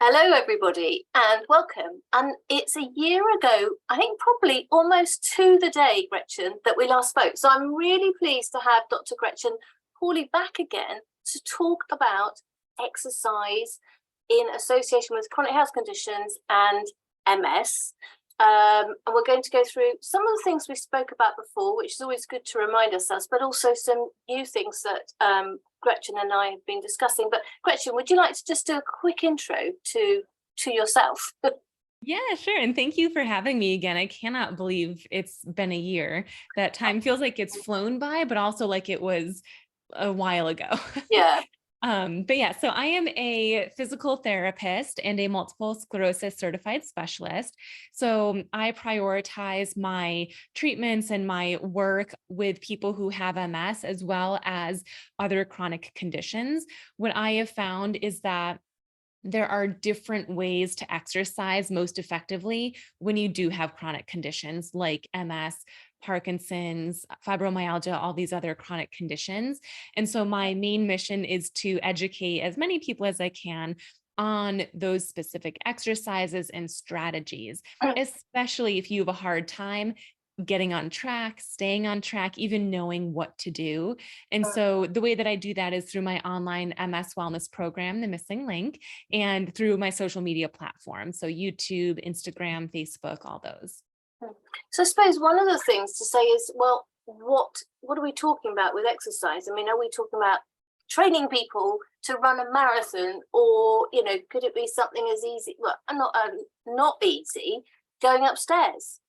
Hello, everybody, and welcome. And it's a year ago, I think probably almost to the day, Gretchen, that we last spoke. So I'm really pleased to have Dr. Gretchen Hawley back again to talk about exercise in association with chronic health conditions and MS. And we're going to go through some of the things we spoke about before, which is always good to remind ourselves, but also some new things that Gretchen and I have been discussing. But Gretchen, would you like to just do a quick intro to yourself? Yeah, sure. And thank you for having me again. I cannot believe it's been a year. That time feels like it's flown by, but also like it was a while ago. Yeah. But yeah, so I am a physical therapist and a multiple sclerosis certified specialist. So I prioritize my treatments and my work with people who have MS as well as other chronic conditions. What I have found is that there are different ways to exercise most effectively when you do have chronic conditions like MS, Parkinson's, fibromyalgia, all these other chronic conditions. And so my main mission is to educate as many people as I can on those specific exercises and strategies, especially if you have a hard time getting on track, staying on track, even knowing what to do. And so the way that I do that is through my online MS wellness program, The Missing Link, and through my social media platforms. So YouTube, Instagram, Facebook, all those. So I suppose one of the things to say is, well, what are we talking about with exercise? I mean, are we talking about training people to run a marathon, or could it be something as easy? Well, not easy, going upstairs.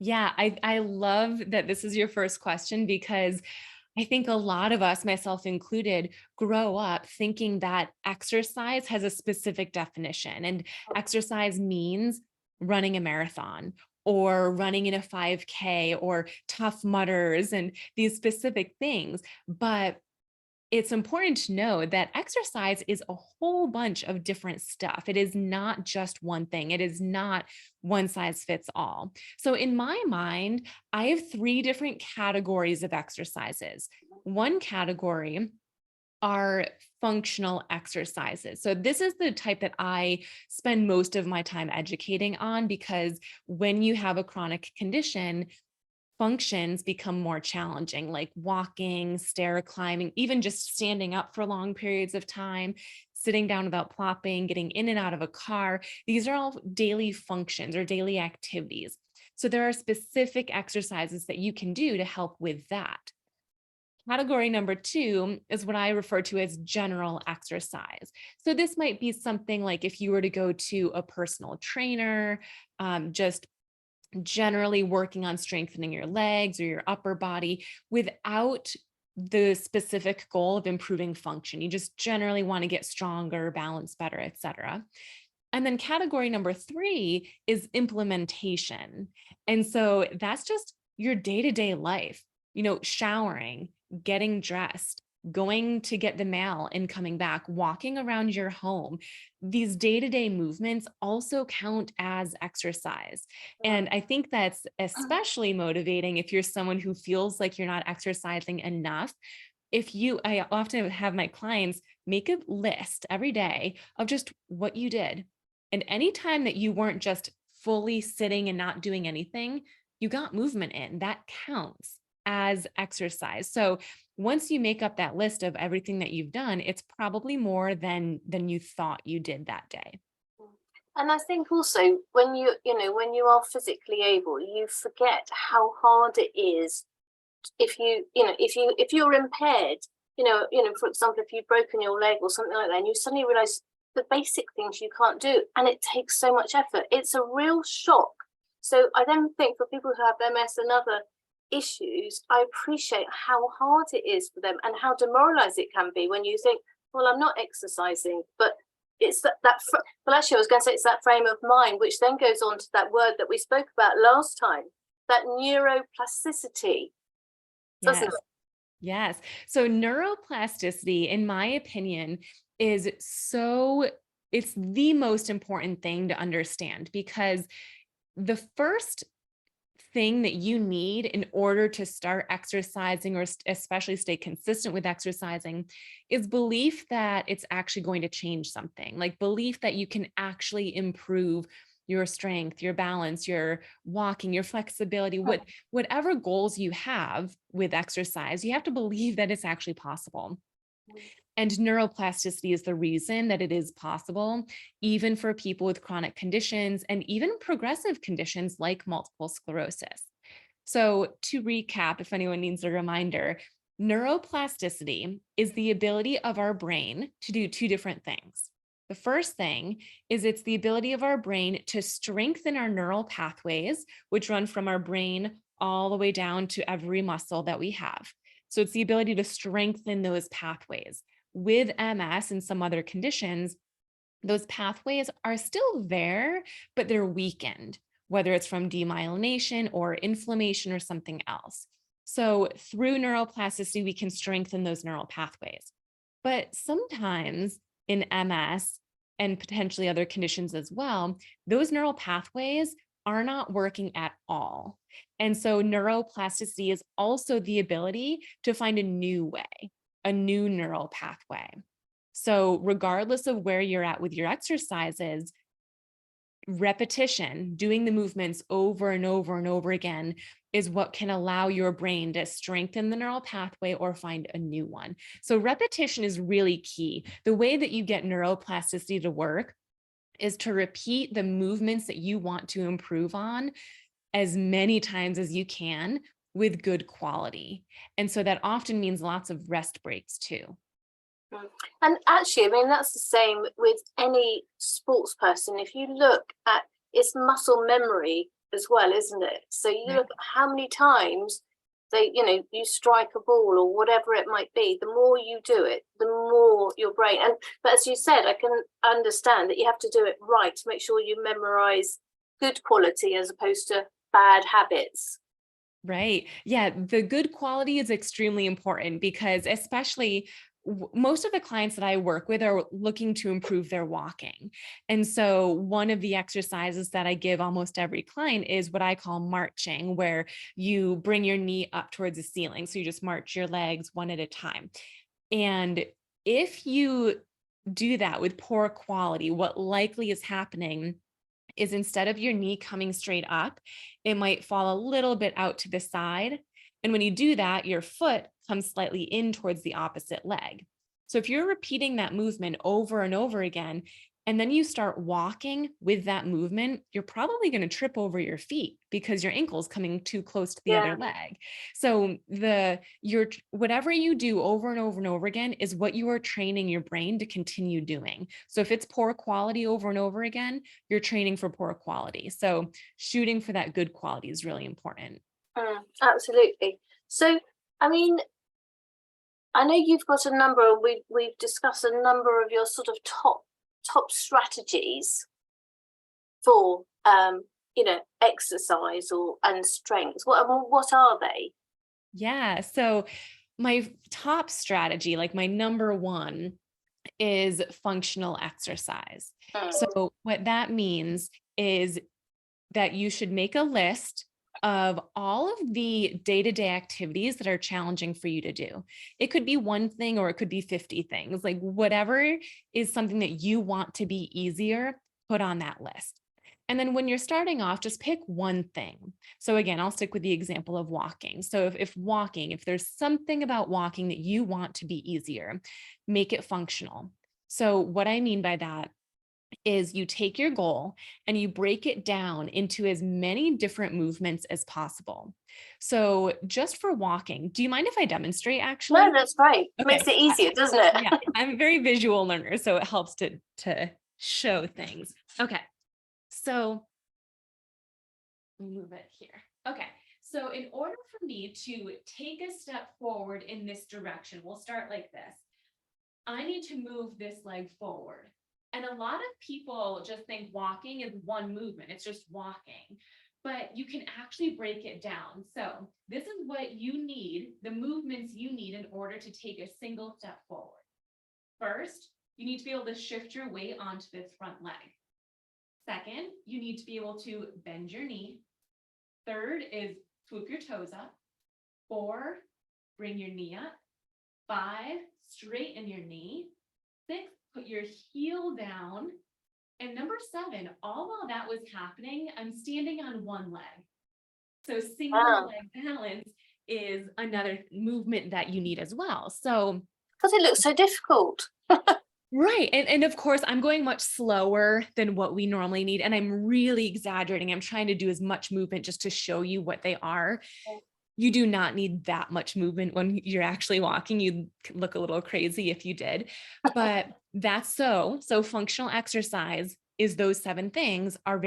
Yeah, I love that this is your first question because I think a lot of us, myself included, grow up thinking that exercise has a specific definition, and exercise means running a marathon or running in a 5K or tough mutters and these specific things. But it's important to know that exercise is a whole bunch of different stuff. It is not just one thing. It is not one size fits all. So in my mind, I have three different categories of exercises. One category are functional exercises. So this is the type that I spend most of my time educating on, because when you have a chronic condition, functions become more challenging, like walking, stair climbing, even just standing up for long periods of time, sitting down without plopping, getting in and out of a car. These are all daily functions or daily activities. So there are specific exercises that you can do to help with that. Category number two is what I refer to as general exercise. So this might be something like if you were to go to a personal trainer, just generally working on strengthening your legs or your upper body without the specific goal of improving function. You just generally want to get stronger, balance better, etc. And then category number three is implementation. And so that's just your day-to-day life, showering, getting dressed, going to get the mail and coming back, walking around your home. These day-to-day movements also count as exercise. And I think that's especially motivating if you're someone who feels like you're not exercising enough. I often have my clients make a list every day of just what you did. And anytime that you weren't just fully sitting and not doing anything, you got movement in. That counts as exercise. So once you make up that list of everything that you've done, it's probably more than you thought you did that day. And I think also when when you are physically able, you forget how hard it is if you're impaired, for example, if you've broken your leg or something like that, and you suddenly realize the basic things you can't do, and it takes so much effort. It's a real shock. So I then think for people who have MS and other issues, I appreciate how hard it is for them and how demoralized it can be when you think, well, I'm not exercising, but it's well, actually, I was going to say it's that frame of mind, which then goes on to that word that we spoke about last time, that neuroplasticity. Yes. Yes. So neuroplasticity, in my opinion, it's the most important thing to understand, because the first thing that you need in order to start exercising or especially stay consistent with exercising is belief that it's actually going to change something, like belief that you can actually improve your strength, your balance, your walking, your flexibility, whatever goals you have with exercise, you have to believe that it's actually possible. And neuroplasticity is the reason that it is possible, even for people with chronic conditions and even progressive conditions like multiple sclerosis. So, to recap, if anyone needs a reminder, neuroplasticity is the ability of our brain to do two different things. The first thing is it's the ability of our brain to strengthen our neural pathways, which run from our brain all the way down to every muscle that we have. So, it's the ability to strengthen those pathways. With MS and some other conditions, those pathways are still there, but they're weakened, whether it's from demyelination or inflammation or something else. So through neuroplasticity, we can strengthen those neural pathways. But sometimes in MS and potentially other conditions as well, those neural pathways are not working at all. And so neuroplasticity is also the ability to find a new way, a new neural pathway. So regardless of where you're at with your exercises, repetition, doing the movements over and over and over again is what can allow your brain to strengthen the neural pathway or find a new one. So repetition is really key. The way that you get neuroplasticity to work is to repeat the movements that you want to improve on as many times as you can with good quality. And so that often means lots of rest breaks too. And actually, I mean, that's the same with any sports person. If you look at, it's muscle memory as well, isn't it? So you Right. look at how many times you strike a ball or whatever it might be, the more you do it, the more your brain, but as you said, I can understand that you have to do it right to make sure you memorize good quality as opposed to bad habits. Right. Yeah. The good quality is extremely important because, especially, most of the clients that I work with are looking to improve their walking. And so, one of the exercises that I give almost every client is what I call marching, where you bring your knee up towards the ceiling. So, you just march your legs one at a time. And if you do that with poor quality, what likely is happening is instead of your knee coming straight up, it might fall a little bit out to the side. And when you do that, your foot comes slightly in towards the opposite leg. So if you're repeating that movement over and over again, and then you start walking with that movement, you're probably going to trip over your feet because your ankle's coming too close to the Yeah. other leg. So whatever you do over and over and over again is what you are training your brain to continue doing. So if it's poor quality over and over again, you're training for poor quality. So shooting for that good quality is really important. Absolutely. So, I mean, I know you've got a number. We've discussed a number of your sort of top strategies for exercise and strength. What are they? Yeah. So my top strategy, like my number one, is functional exercise. Mm. So what that means is that you should make a list of all of the day-to-day activities that are challenging for you to do. It could be one thing or it could be 50 things. Like whatever is something that you want to be easier, put on that list. And then when you're starting off, just pick one thing. So again, I'll stick with the example of walking. So if there's something about walking that you want to be easier, make it functional. So what I mean by that is you take your goal and you break it down into as many different movements as possible. So just for walking, do you mind if I demonstrate actually? No, that's great. Okay. Makes it easier, doesn't it? Yeah, I'm a very visual learner, so it helps to show things. Okay. So let me move it here. Okay. So in order for me to take a step forward in this direction, we'll start like this. I need to move this leg forward. And a lot of people just think walking is one movement. It's just walking, but you can actually break it down. So this is what you need, the movements you need in order to take a single step forward. First, you need to be able to shift your weight onto this front leg. Second, you need to be able to bend your knee. Third is swoop your toes up. 4, bring your knee up. 5, straighten your knee. 6, put your heel down. And number 7, all while that was happening, I'm standing on one leg. So single leg balance is another movement that you need as well. So, because it looks so difficult. right. And of course, I'm going much slower than what we normally need. And I'm really exaggerating. I'm trying to do as much movement just to show you what they are. You do not need that much movement when you're actually walking. You'd look a little crazy if you did, but that's so functional exercise is those 7 things are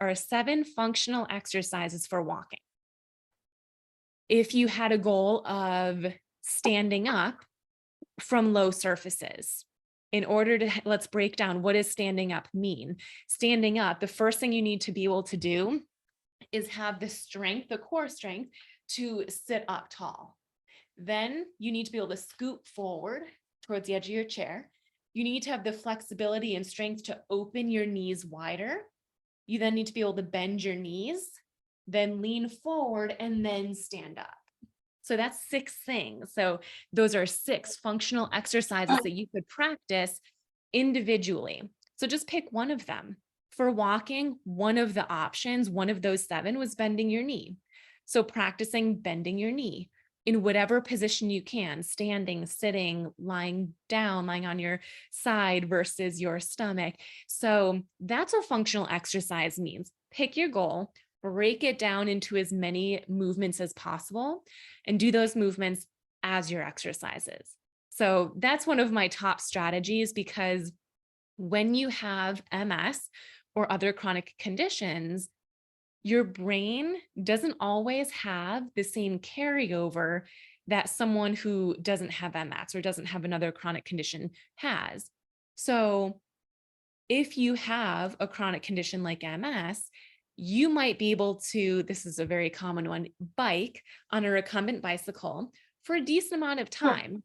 are 7 functional exercises for walking. If you had a goal of standing up from low surfaces, in order to, let's break down, what does standing up mean? Standing up, the first thing you need to be able to do is have the strength, the core strength, to sit up tall. Then you need to be able to scoot forward towards the edge of your chair. You need to have the flexibility and strength to open your knees wider. You then need to be able to bend your knees, then lean forward, and then stand up. So that's 6 things. So those are 6 functional exercises that you could practice individually. So just pick one of them. For walking, one of the options, one of those 7 was bending your knee. So practicing bending your knee in whatever position you can, standing, sitting, lying down, lying on your side versus your stomach. So that's what functional exercise means. Pick your goal, break it down into as many movements as possible, and do those movements as your exercises. So that's one of my top strategies, because when you have MS or other chronic conditions, your brain doesn't always have the same carryover that someone who doesn't have MS or doesn't have another chronic condition has. So if you have a chronic condition like MS, you might be able to, this is a very common one, bike on a recumbent bicycle for a decent amount of time.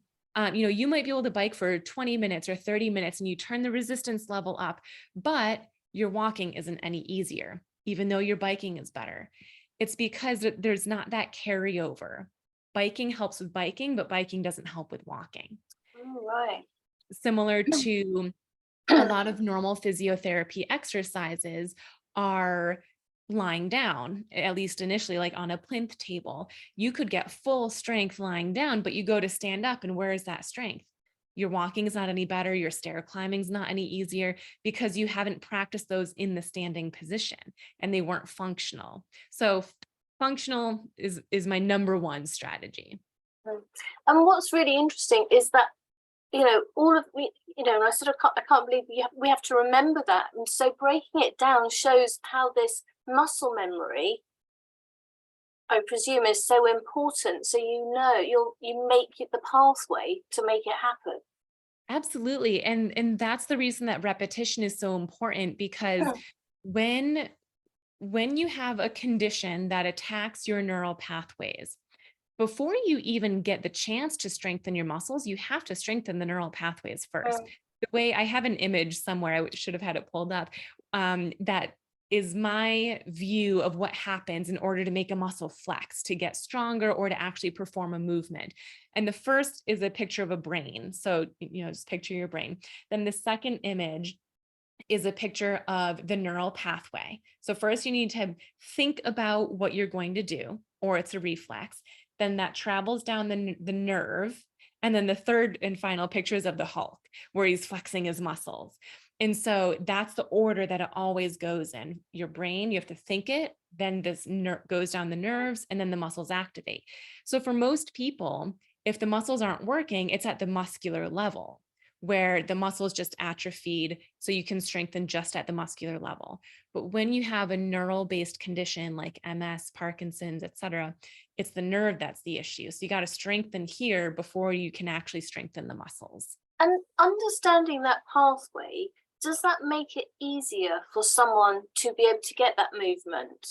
You might be able to bike for 20 minutes or 30 minutes and you turn the resistance level up, but your walking isn't any easier, even though your biking is better. It's because there's not that carryover. Biking helps with biking, but biking doesn't help with walking. Oh, right. Similar to a lot of normal physiotherapy exercises are lying down, at least initially, like on a plinth table. You could get full strength lying down, but you go to stand up, and where is that strength? Your walking is not any better. Your stair climbing is not any easier, because you haven't practiced those in the standing position and they weren't functional. So functional is my number 1 strategy. And what's really interesting is that, all of we, and I sort of I can't believe we have to remember that. And so breaking it down shows how this muscle memory, I presume, is so important. So you make it the pathway to make it happen. Absolutely. And that's the reason that repetition is so important, because when you have a condition that attacks your neural pathways, before you even get the chance to strengthen your muscles, you have to strengthen the neural pathways first. The way I have an image somewhere, I should have had it pulled up, that is my view of what happens in order to make a muscle flex, to get stronger, or to actually perform a movement. And the first is a picture of a brain. So, just picture your brain. Then the second image is a picture of the neural pathway. So first you need to think about what you're going to do, or it's a reflex. Then that travels down the nerve. And then the third and final picture is of the Hulk, where he's flexing his muscles. And so that's the order that it always goes in. Your brain, you have to think it, then this goes down the nerves, and then the muscles activate. So for most people, if the muscles aren't working, it's at the muscular level, where the muscles just atrophied, so you can strengthen just at the muscular level. But when you have a neural-based condition like MS, Parkinson's, etc., it's the nerve that's the issue. So you got to strengthen here before you can actually strengthen the muscles. And understanding that pathway, does that make it easier for someone to be able to get that movement?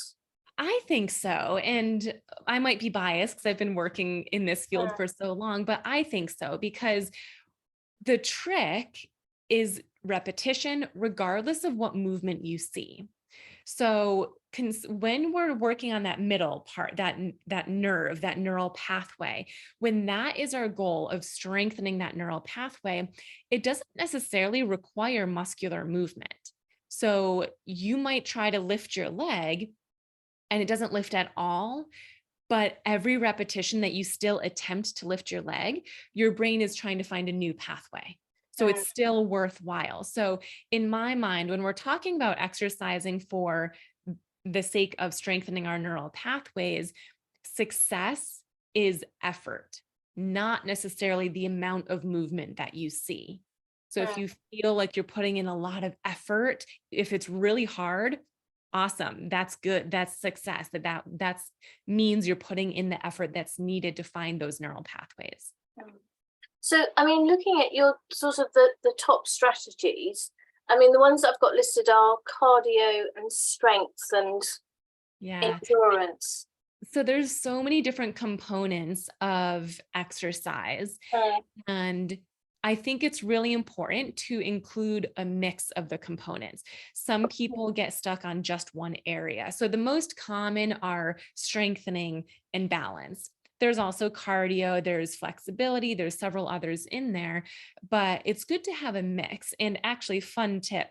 I think so. And I might be biased because I've been working in this field for so long, but I think so, because the trick is repetition, regardless of what movement you see. So when we're working on that middle part, that nerve, that neural pathway, when that is our goal of strengthening that neural pathway, it doesn't necessarily require muscular movement. So you might try to lift your leg and it doesn't lift at all. But every repetition that you still attempt to lift your leg, your brain is trying to find a new pathway. So Mm, it's still worthwhile. So in my mind, when we're talking about exercising for the sake of strengthening our neural pathways, success is effort, not necessarily the amount of movement that you see. So if mm. you feel like you're putting in a lot of effort, if it's really hard, awesome. That's good. That's success. That's means you're putting in the effort that's needed to find those neural pathways. Mm. So, I mean, looking at your sort of the top strategies, I mean, the ones that I've got listed are cardio and strength and Yeah. endurance. So there's so many different components of exercise. Mm, And I think it's really important to include a mix of the components. Some people get stuck on just one area. So the most common are strengthening and balance. There's also cardio, there's flexibility, there's several others in there, but it's good to have a mix. And actually, fun tip,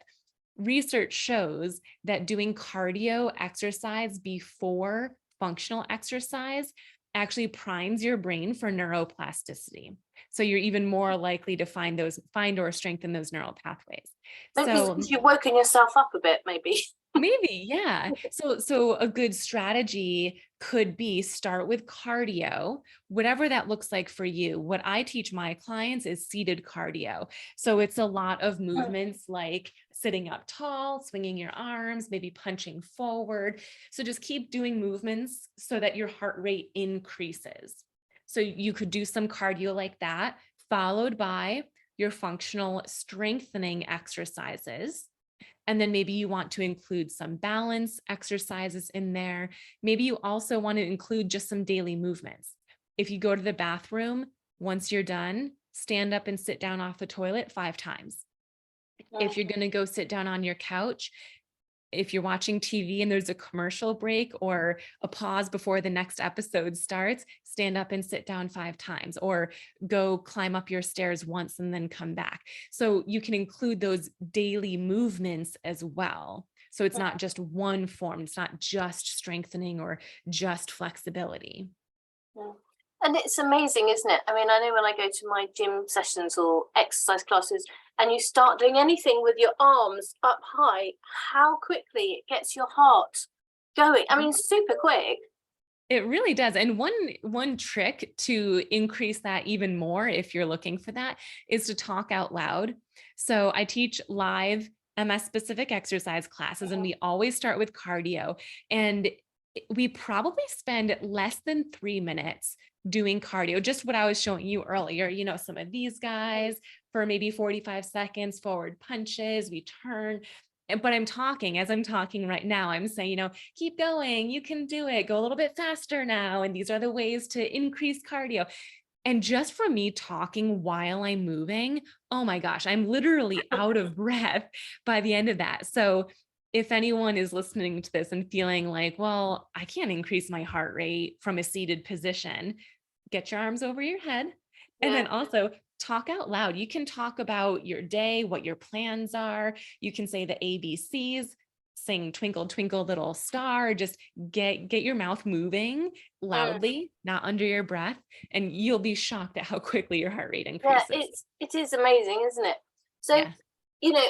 research shows that doing cardio exercise before functional exercise actually primes your brain for neuroplasticity. So you're even more likely to find or strengthen those neural pathways. maybe So because you've woken yourself up a bit, maybe. maybe, yeah. So a good strategy could be start with cardio, whatever that looks like for you. What I teach my clients is seated cardio. So it's a lot of Mm, movements like sitting up tall, swinging your arms, maybe punching forward. So just keep doing movements so that your heart rate increases. So you could do some cardio like that, followed by your functional strengthening exercises. And then maybe you want to include some balance exercises in there. Maybe you also want to include just some daily movements. If you go to the bathroom, once you're done, stand up and sit down off the toilet 5 times. mm, If you're going to go sit down on your couch, if you're watching TV and there's a commercial break or a pause before the next episode starts, stand up and sit down 5 times, or go climb up your stairs once and then come back. So you can include those daily movements as well. So it's not just one form, it's not just strengthening or just flexibility. mm. And it's amazing, isn't it? I mean, I know when I go to my gym sessions or exercise classes, and you start doing anything with your arms up high, how quickly it gets your heart going. I mean, super quick. It really does. And one trick to increase that even more, if you're looking for that, is to talk out loud. So I teach live MS specific exercise classes, and we always start with cardio. And we probably spend less than 3 minutes doing cardio, just what I was showing you earlier. Some of these guys for maybe 45 seconds, forward punches, we turn. But as I'm talking right now, I'm saying, keep going, you can do it, go a little bit faster now. And these are the ways to increase cardio. And just from me talking while I'm moving, oh my gosh, I'm literally out of breath by the end of that. So if anyone is listening to this and feeling like, well, I can't increase my heart rate from a seated position, get your arms over your head. And Yeah. then also talk out loud. You can talk about your day, what your plans are. You can say the ABCs, sing Twinkle, Twinkle, Little Star. Just get your mouth moving Mm. loudly, not under your breath. And you'll be shocked at how quickly your heart rate Yeah, increases. it is amazing, isn't it? So, Yeah.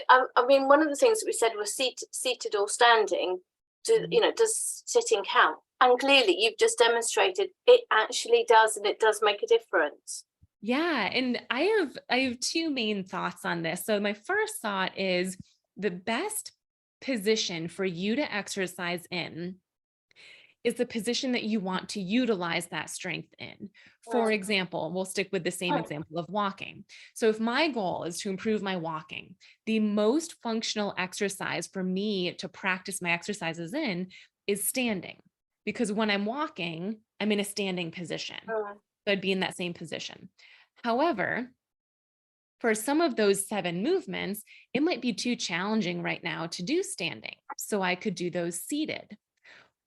I mean, one of the things that we said was seated or standing. Does sitting count? And clearly, you've just demonstrated it actually does, and it does make a difference. Yeah, and I have 2 main thoughts on this. So my first thought is the best position for you to exercise in is the position that you want to utilize that strength in. For Mm, example, we'll stick with the same mm, example of walking. So if my goal is to improve my walking, the most functional exercise for me to practice my exercises in is standing. Because when I'm walking, I'm in a standing position. mm, So I'd be in that same position. However, for some of those 7 movements, it might be too challenging right now to do standing. So I could do those seated,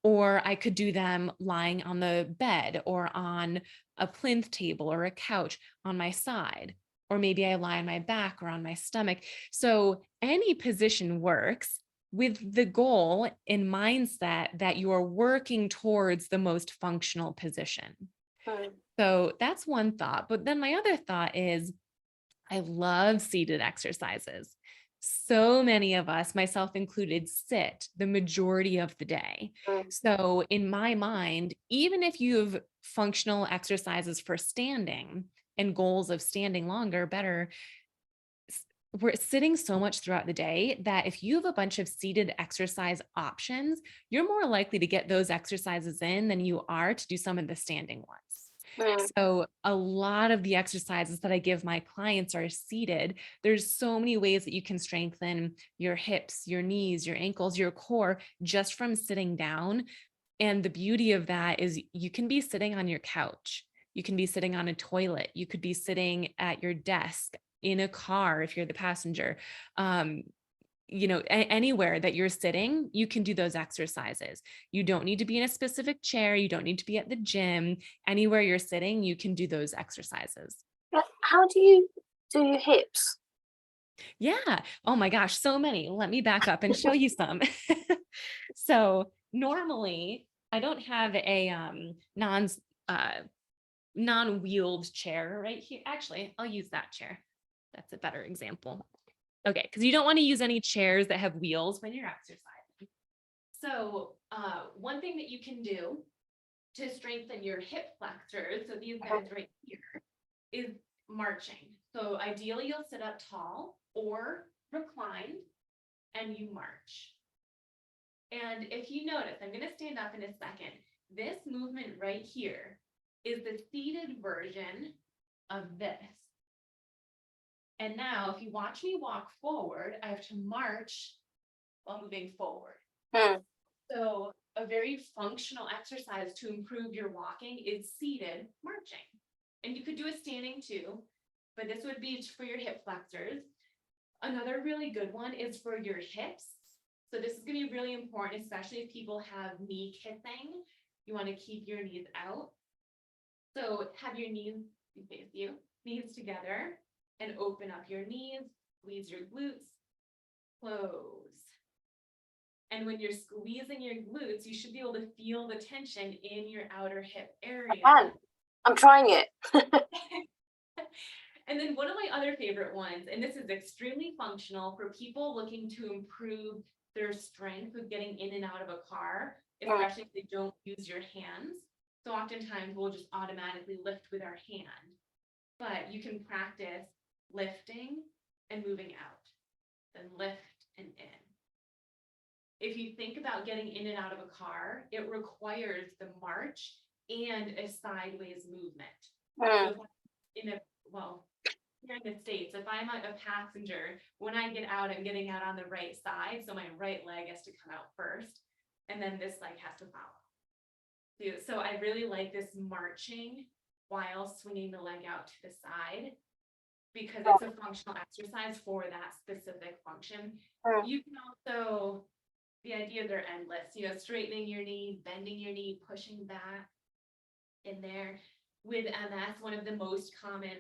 or I could do them lying on the bed or on a plinth table or a couch on my side, or maybe I lie on my back or on my stomach. So any position works, with the goal in mindset that you are working towards the most functional position. Mm. So that's one thought. But then my other thought is I love seated exercises. So many of us, myself included, sit the majority of the day. Mm. So in my mind, even if you have functional exercises for standing and goals of standing longer, better, we're sitting so much throughout the day that if you have a bunch of seated exercise options, you're more likely to get those exercises in than you are to do some of the standing ones. Mm. So a lot of the exercises that I give my clients are seated. There's so many ways that you can strengthen your hips, your knees, your ankles, your core just from sitting down. And the beauty of that is you can be sitting on your couch. You can be sitting on a toilet. You could be sitting at your desk, in a car if you're the passenger. Anywhere that you're sitting, you can do those exercises. You don't need to be in a specific chair. You don't need to be at the gym. Anywhere you're sitting, you can do those exercises. How do you do your hips? Yeah. Oh my gosh, so many. Let me back up and show you some. So normally I don't have a non-wheeled chair right here. Actually, I'll use that chair. That's a better example. Okay, because you don't want to use any chairs that have wheels when you're exercising. So one thing that you can do to strengthen your hip flexors, so these guys right here, is marching. So ideally you'll sit up tall or reclined and you march. And if you notice, I'm going to stand up in a second. This movement right here is the seated version of this. And now if you watch me walk forward, I have to march while moving forward. Mm. So a very functional exercise to improve your walking is seated marching. And you could do a standing too, but this would be for your hip flexors. Another really good one is for your hips. So this is going to be really important, especially if people have knee kissing. You want to keep your knees out. So have your knees face you, knees together, and open up your knees, squeeze your glutes, close. And when you're squeezing your glutes, you should be able to feel the tension in your outer hip area. I'm trying it. And then one of my other favorite ones, and this is extremely functional for people looking to improve their strength with getting in and out of a car, especially if they don't use your hands. So oftentimes we'll just automatically lift with our hand, but you can practice lifting and moving out, then lift and in. If you think about getting in and out of a car, it requires the march and a sideways movement. So here in the States, if I'm a passenger, when I get out, I'm getting out on the right side. So my right leg has to come out first, and then this leg has to follow. So I really like this marching while swinging the leg out to the side, because it's a functional exercise for that specific function. You can also, the ideas are endless, straightening your knee, bending your knee, pushing back in there. With MS, one of the most common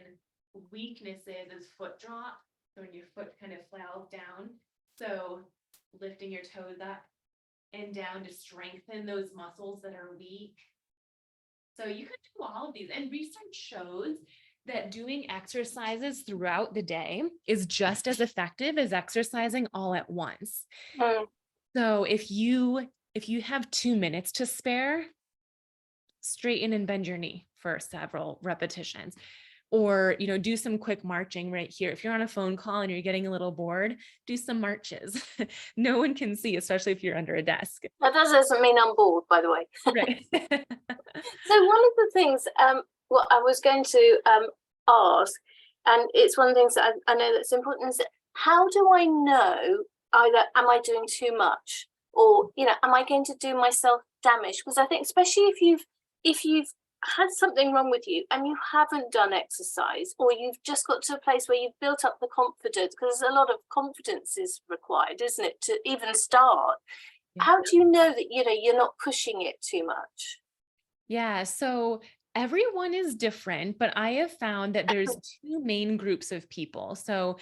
weaknesses is foot drop. So when your foot kind of flails down, so lifting your toes up and down to strengthen those muscles that are weak. So you could do all of these, and research shows that doing exercises throughout the day is just as effective as exercising all at once. So if you have 2 minutes to spare, straighten and bend your knee for several repetitions, or do some quick marching right here. If you're on a phone call and you're getting a little bored, do some marches. No one can see, especially if you're under a desk. That doesn't mean I'm bored, by the way. Right. So one of the things what I was going to ask, and it's one of the things that I know that's important, is how do I know either am I doing too much, or am I going to do myself damage? Because I think especially if you've had something wrong with you and you haven't done exercise, or you've just got to a place where you've built up the confidence, because a lot of confidence is required, isn't it, to even start? Yeah. How do you know that, you're not pushing it too much? Yeah. So everyone is different, but I have found that there's two main groups of people. So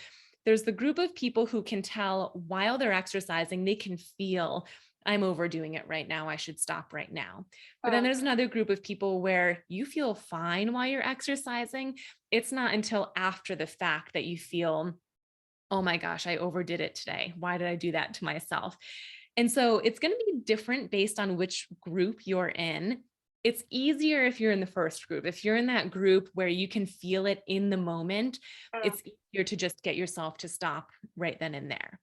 there's the group of people who can tell while they're exercising, they can feel I'm overdoing it right now. I should stop right now. But then Mm, there's another group of people where you feel fine while you're exercising. It's not until after the fact that you feel, oh my gosh, I overdid it today. Why did I do that to myself? And so it's going to be different based on which group you're in. It's easier if you're in the first group. If you're in that group where you can feel it in the moment, mm, it's easier to just get yourself to stop right then and there.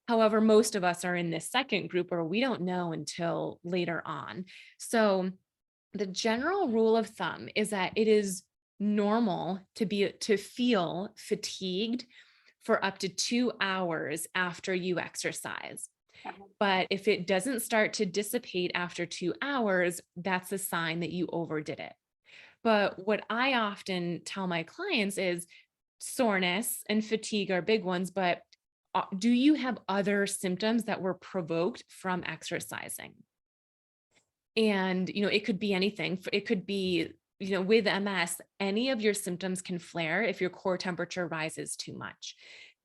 However, most of us are in this second group where we don't know until later on. So the general rule of thumb is that it is normal to feel fatigued for up to 2 hours after you exercise. mhm. But if it doesn't start to dissipate after 2 hours, that's a sign that you overdid it. But what I often tell my clients is soreness and fatigue are big ones, but do you have other symptoms that were provoked from exercising? And, it could be anything. It could be, with MS, any of your symptoms can flare if your core temperature rises too much.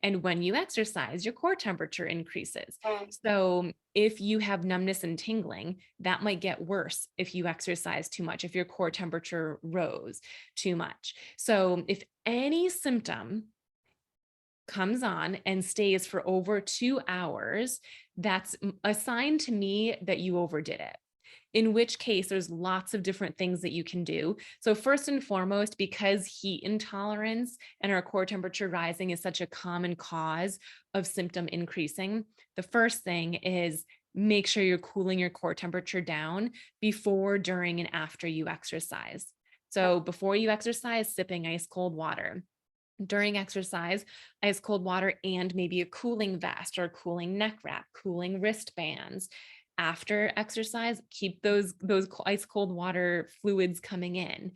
And when you exercise, your core temperature increases. Mm, So if you have numbness and tingling, that might get worse if you exercise too much, if your core temperature rose too much. So if any symptom comes on and stays for over 2 hours, that's a sign to me that you overdid it. In which case, there's lots of different things that you can do. So first and foremost, because heat intolerance and our core temperature rising is such a common cause of symptom increasing, the first thing is make sure you're cooling your core temperature down before, during, and after you exercise. So before you exercise, sipping ice cold water. During exercise, ice cold water and maybe a cooling vest or a cooling neck wrap, cooling wristbands. After exercise, keep those ice cold water fluids coming in.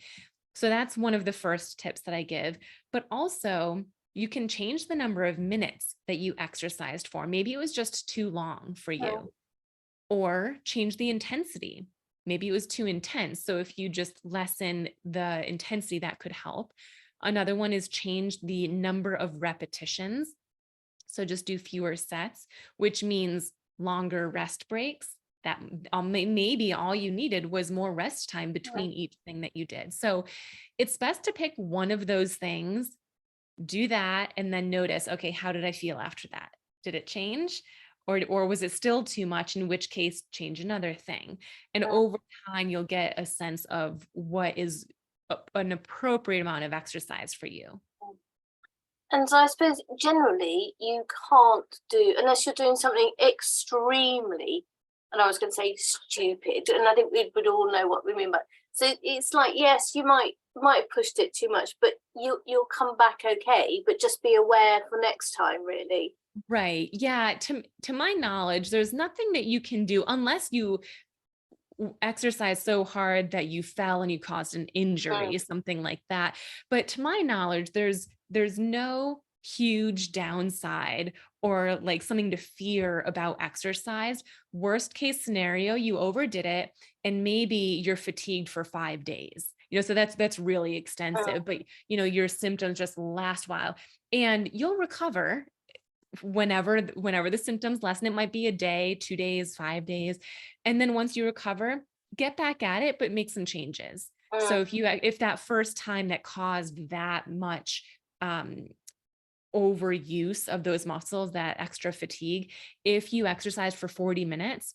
So that's one of the first tips that I give. But also, you can change the number of minutes that you exercised for. Maybe it was just too long for mm, you, or change the intensity. Maybe it was too intense. So if you just lessen the intensity, that could help. Another one is change the number of repetitions. So just do fewer sets, which means longer rest breaks. That maybe all you needed was more rest time mm. between each thing that you did. So it's best to pick one of those things, do that, and then notice, okay, how did I feel after that? Did it change? Or was it still too much? In which case, change another thing. And Yeah. over time, you'll get a sense of what is an appropriate amount of exercise for you. And so I suppose generally you can't do, unless you're doing something extremely, and I was going to say stupid, and I think we would all know what we mean by. So it's like, yes, you might have pushed it too much, but you'll come back okay. But just be aware for next time, really. Right. Yeah. To my knowledge, there's nothing that you can do unless you exercise so hard that you fell and you caused an Mm, injury, something like that. But to my knowledge, there's no huge downside or like something to fear about exercise. Worst case scenario, you overdid it and maybe you're fatigued for 5 days. So that's really mm, extensive, but your symptoms just last a while and you'll recover whenever the symptoms lessen. It might be a day, 2 days, 5 days. And then once you recover, get back at it, but make some changes. So mm, if that first time that caused that much overuse of those muscles, that extra fatigue, if you exercise for 40 minutes,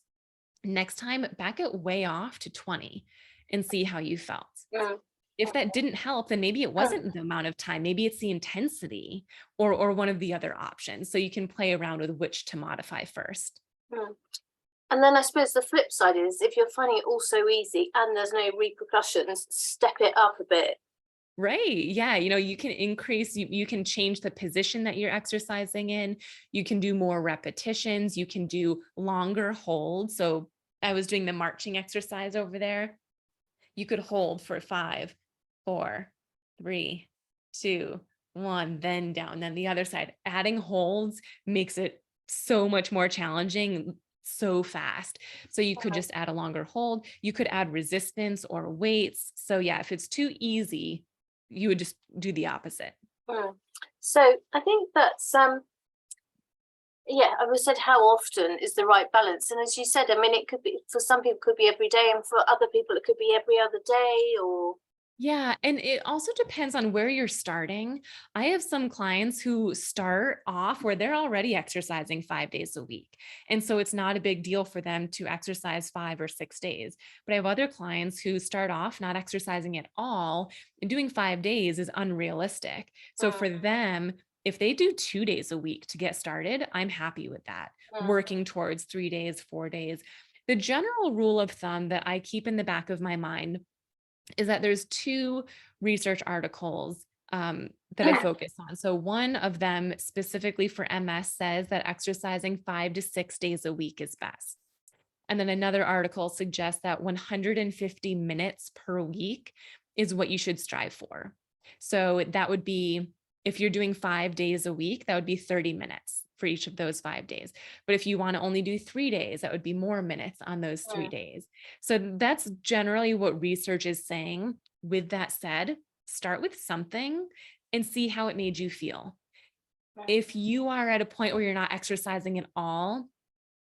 next time back it way off to 20 and see how you felt. mm, If that didn't help, then maybe it mm, wasn't the amount of time, maybe it's the intensity or one of the other options. So you can play around with which to modify first. mm. And then I suppose the flip side is, if you're finding it all so easy and there's no repercussions, step it up a bit. Right. Yeah. You can increase, you can change the position that you're exercising in. You can do more repetitions. You can do longer holds. So I was doing the marching exercise over there. You could hold for 5, 4, 3, 2, 1, then down, then the other side. Adding holds makes it so much more challenging so fast. So you could just add a longer hold. You could add resistance or weights. So yeah, if it's too easy, you would just do the opposite. So I think that's yeah, I was said how often is the right balance, and as you said, I mean, it could be for some people, it could be every day, and for other people, it could be every other day, or Yeah, and it also depends on where you're starting. I have some clients who start off where they're already exercising 5 days a week. And so it's not a big deal for them to exercise 5 or 6 days. But I have other clients who start off not exercising at all, and doing 5 days is unrealistic. So for them, if they do 2 days a week to get started, I'm happy with that, working towards 3 days, 4 days. The general rule of thumb that I keep in the back of my mind is that there's 2 research articles that I focus on. So one of them specifically for MS says that exercising 5 to 6 days a week is best. And then another article suggests that 150 minutes per week is what you should strive for. So that would be, if you're doing 5 days a week, that would be 30 minutes for each of those 5 days. But if you want to only do 3 days, that would be more minutes on those 3 days. So that's generally what research is saying. With that said, start with something and see how it made you feel. If you are at a point where you're not exercising at all,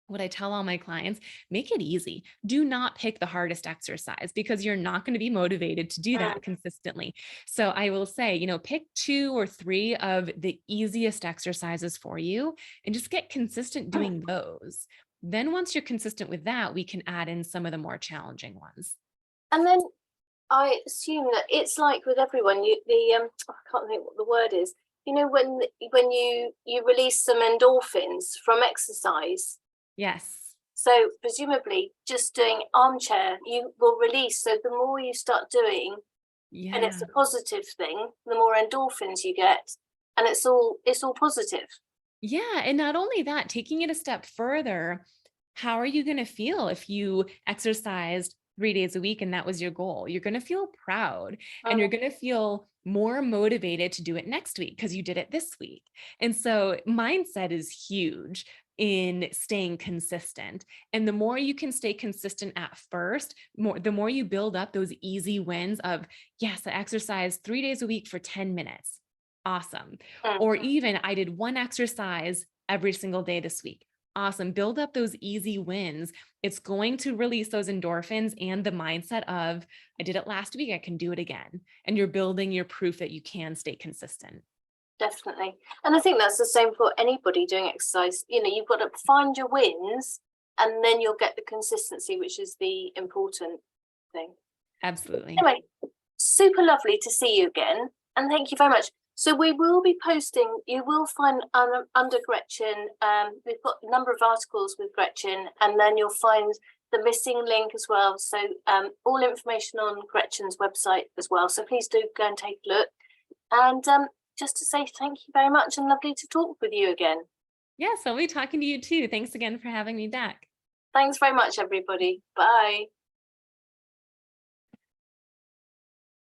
what I tell all my clients, make it easy. Do not pick the hardest exercise because you're not going to be motivated to do that consistently. So I will say, pick 2 or 3 of the easiest exercises for you and just get consistent doing those. Then once you're consistent with that, we can add in some of the more challenging ones. and then I assume that it's like with everyone, I can't think what the word is. When you release some endorphins from exercise. Yes. So presumably just doing armchair, you will release. So the more you start doing, and it's Yeah. a positive thing, the more endorphins you get, and it's all positive. Yeah. And not only that, taking it a step further, how are you going to feel if you exercised 3 days a week and that was your goal? You're going to feel proud and you're going to feel more motivated to do it next week because you did it this week. And so mindset is huge in staying consistent. And the more you can stay consistent at first, the more you build up those easy wins of, yes, I exercise 3 days a week for 10 minutes. Awesome. Or even I did one exercise every single day this week. Awesome. Build up those easy wins. It's going to release those endorphins and the mindset of, I did it last week, I can do it again. And you're building your proof that you can stay consistent. Definitely. And I think that's the same for anybody doing exercise. You've got to find your wins and then you'll get the consistency, which is the important thing. Absolutely. Anyway, super lovely to see you again. And thank you very much. So we will be posting, you will find under Gretchen, we've got a number of articles with Gretchen, and then you'll find the missing link as well. So all information on Gretchen's website as well. So please do go and take a look. And just to say thank you very much and lovely to talk with you again. Yes, I'll be talking to you too. Thanks again for having me back. Thanks very much, everybody. Bye.